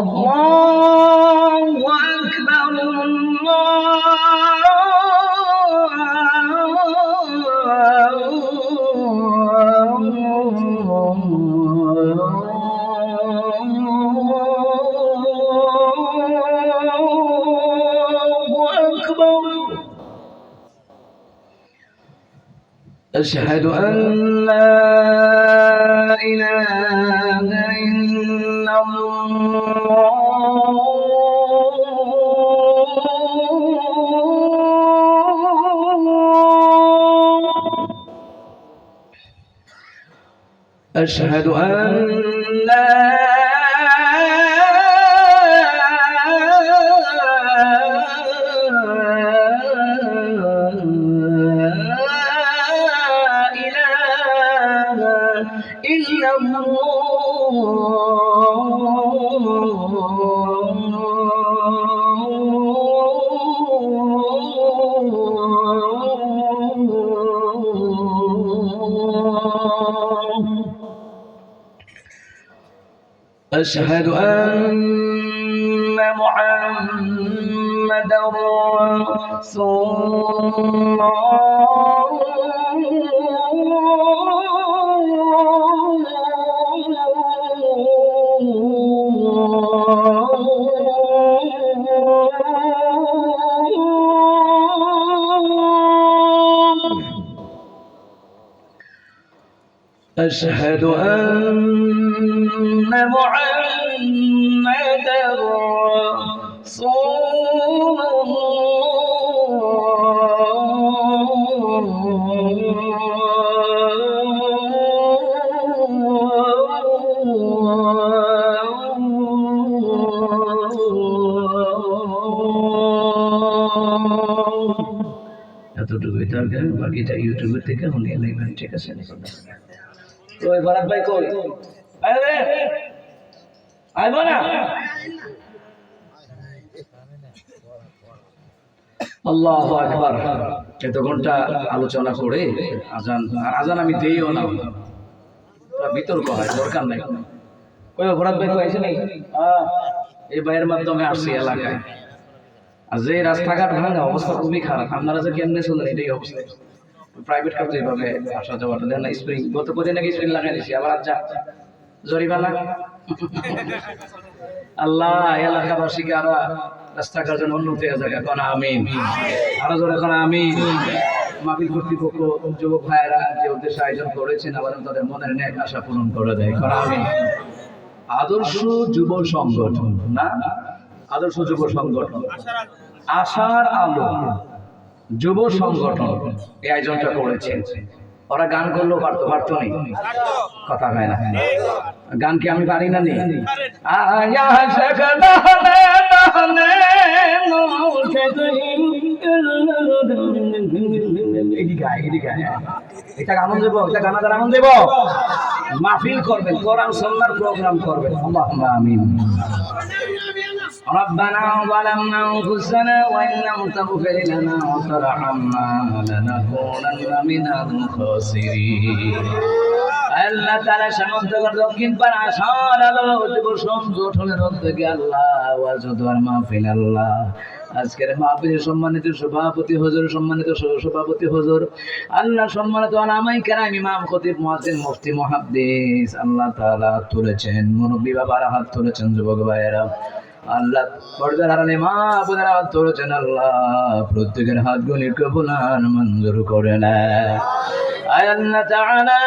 আল্লাহু আকবার أشهد أن لا إله إلا الله أشهد أن لا إلا الله أشهد أن محمدا رسول أشهد أن محمدا رسول এতটুকুই থাকবে, বাকিটা ইউটিউবের থেকে শুনিয়ে নেবেন, ঠিক আছে? ওই ভরত ভাই কই? আরে আইব না। আল্লাহু আকবার। এত ঘন্টা আলোচনা করে আজান আমি দেইও না, বিতর্ক হয়, দরকার নাই। ওই ভরত ভাই কই? আছে নাই? এই ভাইয়ের মাধ্যমে আসছি এলাকায়। আর যে রাস্তাঘাট ভাঙা অবস্থা খুবই খারাপ, আপনারা যে কেমনে শুনলেন এটাই অবস্থা। প্রাইভেট কার যেভাবে আসা যাওয়াটা দেন না, স্প্রিং গত করে নাকি স্প্রিং লাগাই দিছি, আবার আচ্ছা জরিমানা। আল্লাহ এলাকাবাসীকে আরো রাস্তাঘাট যেন উন্নতি হয়ে যায়, এখন আমিন। আরো জোরে এখন আমিন। মাহফিল কর্তৃপক্ষ, যুবক ভাইয়েরা যে উদ্দেশ্যে আয়োজন করেছেন, আবার তাদের মনের ন্যাক আশা পূরণ করে দেয়, এখন আমিন। আদর্শ যুব সংগঠন না, আদর্শ যুব সংগঠন, আশার আলো যুব সংগঠন এই আয়োজনটা করেছে। ওরা গান করলেও পারতো নেই, কথা হয় না। গান কি আমি পারি না? এটা আনন্দ দেবো, এটা গানা দ্বারা আনন্দ দেবো। মাহফিল করবেন, কোরআন সুন্নাহর প্রোগ্রাম করবেন। আল্লাহুম্মা আমিন। ربنا ظلمنا أنفسنا وإن لم تغفر لنا وترحمنا لنكونن من الخاسرين। আল্লাহ তাআলা সমস্ত দক্ষিণ পাড়া আশার আলো যুব সংগঠনের উদ্যোগে আল্লাহ ওয়াজদার মাহফিল, আল্লাহ আজকের মাহফিলের সম্মানিত সভাপতি হুজুর, সম্মানিত সভাপতি হুজুর, আল্লাহ সম্মানিত আলামাই কেরাম, ইমাম, খতিব, মুয়াজ্জিন, মুফতি, মুহাদ্দিস, আল্লাহ তাআলা তুলেছেন, মুরব্বি বাবারা হাত তুলেছেন, যুবক ভাইয়েরা আল্লাহ পর্দার আড়ালে মা বোনেরা হাত তুলেছেন, আল্লাহ প্রত্যেকের হাতগুলি কবুল আর মঞ্জুর করে নেয়। আয় আল্লাহ তাআলা